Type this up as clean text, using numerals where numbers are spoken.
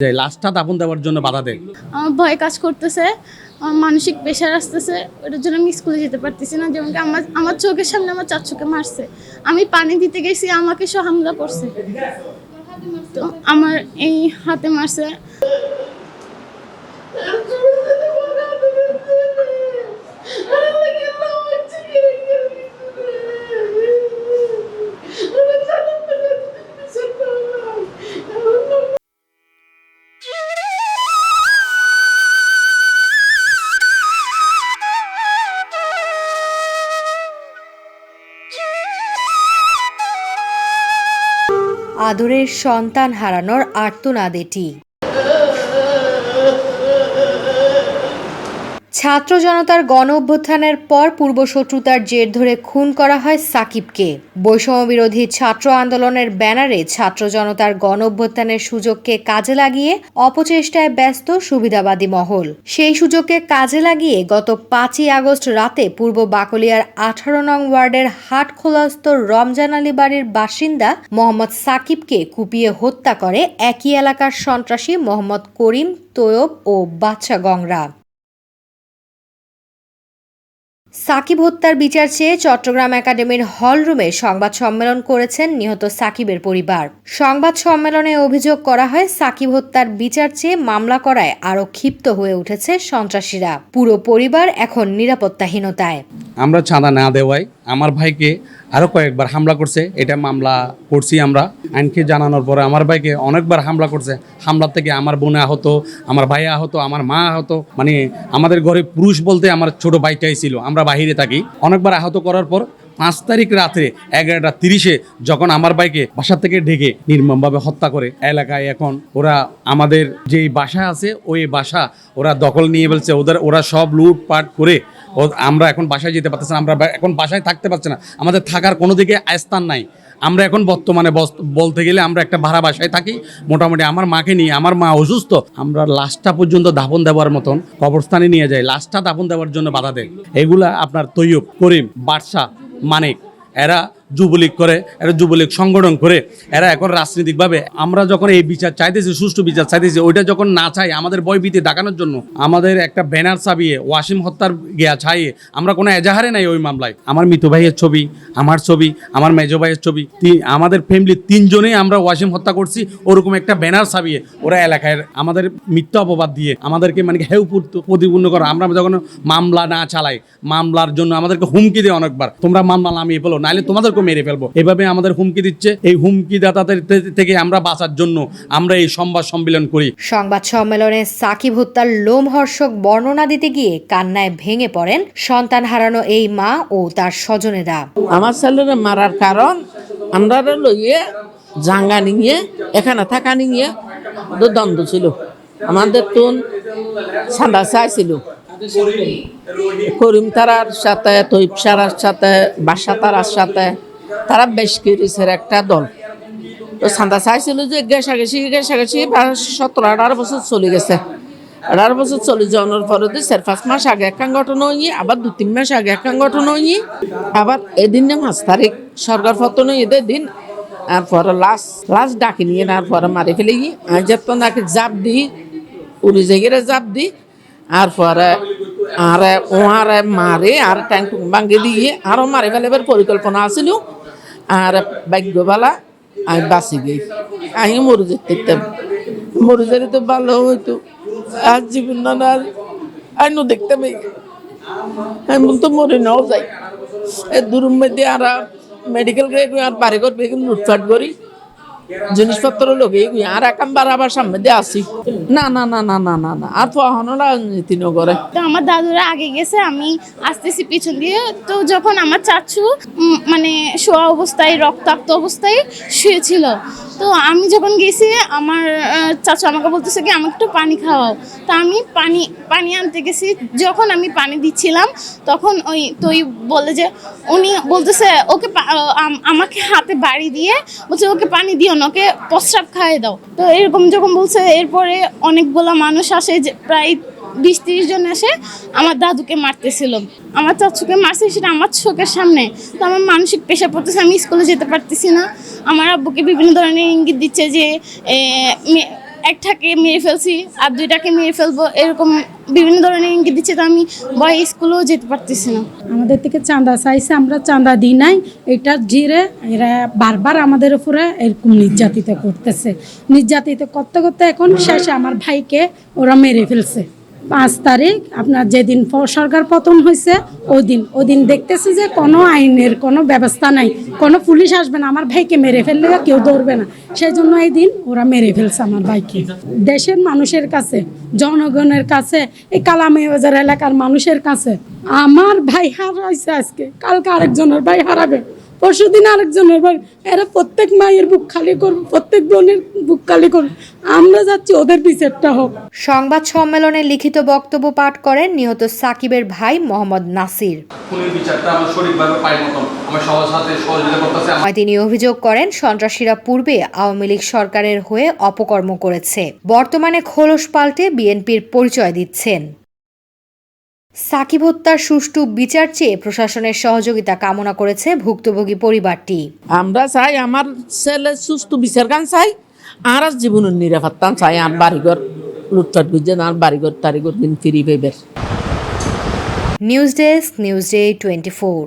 যে লাশটা দাফন দেওয়ার জন্য বাধা দেয়। আমার ভয় কাজ করতেছে, আমার মানসিক প্রেশার আসতেছে, ওটার জন্য আমি স্কুলে যেতে পারতেছি না। যেমন কি আমার চোখের সামনে আমার চাচুকে মারছে, আমি পানি দিতে গেছি, আমাকে সহ হামলা করছে, তো আমার এই হাতে মারছে। আদরের সন্তান হারানোর আর্তনাদ এটি। ছাত্র জনতার গণ অভ্যুত্থানের পর পূর্বশত্রুতার জের ধরে খুন করা হয় সাকিবকে। বৈষম্য বিরোধী ছাত্র আন্দোলনের ব্যানারে ছাত্র জনতার গণ অভ্যুত্থানের সুযোগকে কাজে লাগিয়ে অপচেষ্টায় ব্যস্ত সুবিধাবাদী মহল। সেই সুযোগকে কাজে লাগিয়ে গত 5ই আগস্ট রাতে পূর্ব বাকলিয়ার 18 নং ওয়ার্ডের হাটখোলাস্থ রমজান আলী বাড়ির বাসিন্দা মোহাম্মদ সাকিবকে কুপিয়ে হত্যা করে একই এলাকার সন্ত্রাসী মোহাম্মদ করিম, তৈয়ব ও বাচ্চা গংরা। সাকিব হত্যার বিচার চেয়ে চট্টগ্রাম একাডেমির হলরুমে সংবাদ সম্মেলন করেছেন নিহত সাকিবের পরিবার। সংবাদ সম্মেলনে অভিযোগ করা হয় সাকিব হত্যার বিচার চেয়ে মামলা করায় আরও ক্ষিপ্ত হয়ে উঠেছে সন্ত্রাসীরা। পুরো পরিবার এখন নিরাপত্তাহীনতায়। আমরা চাঁদা না দেওয়ায় আমার ভাইকে আরও কয়েকবার হামলা করছে। এটা মামলা করছি আমরা। আইনকে জানানোর পরে আমার ভাইকে অনেকবার হামলা করছে। হামলা থেকে আমার বোনে আহত, আমার ভাই আহত, আমার মা আহত। মানে আমাদের ঘরে পুরুষ বলতে আমার ছোট ভাইটাই ছিল, আমরা বাহিরে থাকি। অনেকবার আহত করার পর 5 তারিখ রাত্রে 11:30 যখন আমার ভাইকে বাসা থেকে ঢেকে নির্মমভাবে হত্যা করে। এলাকায় এখন ওরা আমাদের যেই বাসা আছে ওই বাসা ওরা দখল নিয়ে ফেলছে। ওরা সব লুটপাট করে আমরা এখন বাসায় যেতে পারতেছি না, আমরা এখন বাসায় থাকতে পারছি না। আমাদের থাকার কোনো দিকে স্থান নাই। আমরা এখন বর্তমানে বলতে গেলে আমরা একটা ভাড়া বাসায় থাকি। মোটামুটি আমার মাকে নিয়ে, আমার মা অসুস্থ, আমরা লাশটা পর্যন্ত দাফন দেওয়ার মতন কবরস্থানে নিয়ে যাই। লাশটা দাফন দেওয়ার জন্য বাধা দেয়। এগুলা আপনার তৈয়ব, করিম, বাদশা, মানিক, এরা যুবলীগ করে, এরা যুবলীগ সংগঠন করে, এরা এখন রাজনৈতিকভাবে আমরা যখন এই বিচার চাইতেছি, সুষ্ঠু বিচার চাইতেছি, ওইটা যখন না চাই আমাদের ভয়ভীতি দেখানোর জন্য আমাদের একটা ব্যানার চাপিয়ে ওয়াসিম হত্যার চাইয়ে আমরা কোনো এজাহারে নাই ওই মামলায়। আমার মৃত ভাইয়ের ছবি, আমার ছবি, আমার মেজো ভাইয়ের ছবি, আমাদের ফ্যামিলির 3 জনেই আমরা ওয়াসিম হত্যা করছি, ওরকম একটা ব্যানার চাপিয়ে ওরা এলাকায় আমাদের মিথ্যা অপবাদ দিয়ে আমাদেরকে মানে হেউ প্রতিপূর্ণ করা। আমরা যখন মামলা না চালাই, মামলার জন্য আমাদেরকে হুমকি দেয় অনেকবার, তোমরা মামলা নামিয়ে ফেলো, নাহলে তোমাদের মেরে ফেলবো। এভাবে আমাদের হুমকি দিচ্ছে। এই হুমকি দাতাদের থেকে আমরা বাঁচার জন্য আমরা এই সংবাদ সম্মেলন করি। সংবাদ সম্মেলনে সাকিব হত্যার লোমহর্ষক বর্ণনা দিতে গিয়ে কান্নায় ভেঙে পড়েন সন্তান হারানো এই মা ও তার স্বজনেরা। আমার ছেলেরা মারার কারণ আমরা লইয়ে জাঙ্গা নিয়ে এখানে থাকা নিয়ে দ্বন্দ্ব ছিল। আমাদের তো সাদা চাইছিল করিম তারার সাথে, তৈব সারার সাথে, বাসা তারার সাথে, তারা বেশ কিরিসের একটা দল। তো সান্দা চাইছিল যে ঘেঁষাঘেঁষি 17-18 বছর চলে গেছে। 18 বছর চলে যাওয়ার পরে 4-5 মাস আগে একখান ঘটনা হই, আবার 2-3 মাস আগে একখান ঘটনা হই, আবার এদিন 5 তারিখ সরকার পতন এদের দিন। আর পরে লাশ ডাকি নিয়ে আর পরে মারি ফেলে গিয়ে আজ তো নাকি জাপ দিই, উড়ি জায়গায় জাপ দিই। আর পরে ওহারে মারে আর ট্যাঙ্ক ভাঙ্গে দিয়ে আরও মারি ফেলেবার পরিকল্পনা আছিল। আর ভাগ্যবালা আমি বাঁচি গই, আমি মরে যেতে তো ভালো হইতো। আর জীবন না আইনও দেখতাম, আমি বলতো মরে নাও যাই। দূরের মধ্যে আর মেডিকেল আর বাড়িঘর লুটপাট করি, জিনিসপত্র লোকে আর একাম্বার আবার সামনে দিয়ে আসি। না না না না না না না আর পড়ানো রাজনীতি নগরে। তো আমার দাদুরা আগে গেছে, আমি আসতেছি পিছন দিয়ে। তো যখন আমার চাচু মানে শোয়া অবস্থায়, রক্তাক্ত অবস্থায় শুয়েছিল, তো আমি যখন গেছি আমার চাচু আমাকে বলতেছে কি আমাকে একটু পানি খাওয়াও। তা আমি পানি আনতে গেছি। যখন আমি পানি দিচ্ছিলাম তখন তুই বলে যে উনি বলতেছে ওকে আমাকে হাতে বাড়ি দিয়ে বলছে ওকে পানি দিও না, ওকে প্রস্রাব খাইয়ে দাও। তো এরকম যখন বলছে, এরপরে অনেকগুলো মানুষ আসে, যে প্রায় 20-30 জন এসে আমার দাদুকে মারতেছিল। আমার চাচুকে মারছে সেটা আমার চোখের সামনে। তো আমার মানসিক প্রেশার পড়তেছে, আমি স্কুলে যেতে পারতেছি না। আমার আব্বুকে বিভিন্ন ধরনের ইঙ্গিত দিচ্ছে যে একটাকে মেরে ফেলছি আর দুইটাকে মেরে ফেলবো, এরকম বিভিন্ন ধরনের ইঙ্গিত দিচ্ছে। তো আমি ভয়ে স্কুলেও যেতে পারতেছি না। আমাদের থেকে চাঁদা চাইছে, আমরা চাঁদা দিই নাই, এটা জিরে এরা বারবার আমাদের উপরে এরকম নির্যাতিত করতেছে। নির্যাতিত করতে করতে এখন শেষে আমার ভাইকে ওরা মেরে ফেলছে। 5 তারিখ আপনার যেদিন সরকার পতন হয়েছে ওই দিন দেখতেছি যে কোনো আইনের কোনো ব্যবস্থা নাই, কোনো পুলিশ আসবে না, আমার ভাইকে মেরে ফেললে কেউ ধরবে না, সেই জন্য এই দিন ওরা মেরে ফেলছে আমার ভাইকে। দেশের মানুষের কাছে, জনগণের কাছে, এই কালামিয়াবাজার এলাকার মানুষের কাছে আমার ভাই হারাইছে, আজকে কালকে আরেকজনের ভাই হারাবে, পরশুদিন আরেকজনের ভাই, এরা প্রত্যেক মায়ের বুক খালি করবে, প্রত্যেক বোনের বুক খালি করবে। আমরা যাচ্ছি ওদের বিচারটা হোক। সংবাদ সম্মেলনে লিখিত বক্তব্য পাঠ করেন নিহত সাকিবের ভাই মোহাম্মদ নাসির। তিনি অভিযোগ করেন সন্ত্রাসীরা পূর্বে আওয়ামী লীগ সরকারের হয়ে অপকর্ম করেছে, বর্তমানে খোলস পাল্টে বিএনপির পরিচয় দিচ্ছেন। সাকিব হত্যার সুষ্ঠু বিচার চেয়ে প্রশাসনের সহযোগিতা কামনা করেছে ভুক্তভোগী পরিবারটি। আমরা চাই আমার ছেলে সুস্থ বিচার গান চাই, আর জীবনের নিরাপত্তা চাই, আর বাড়িঘর লুটপাট বুঝছে না, আর বাড়িঘর টাড়িঘর দিন ফিরি পেবে। News desk, news day 24।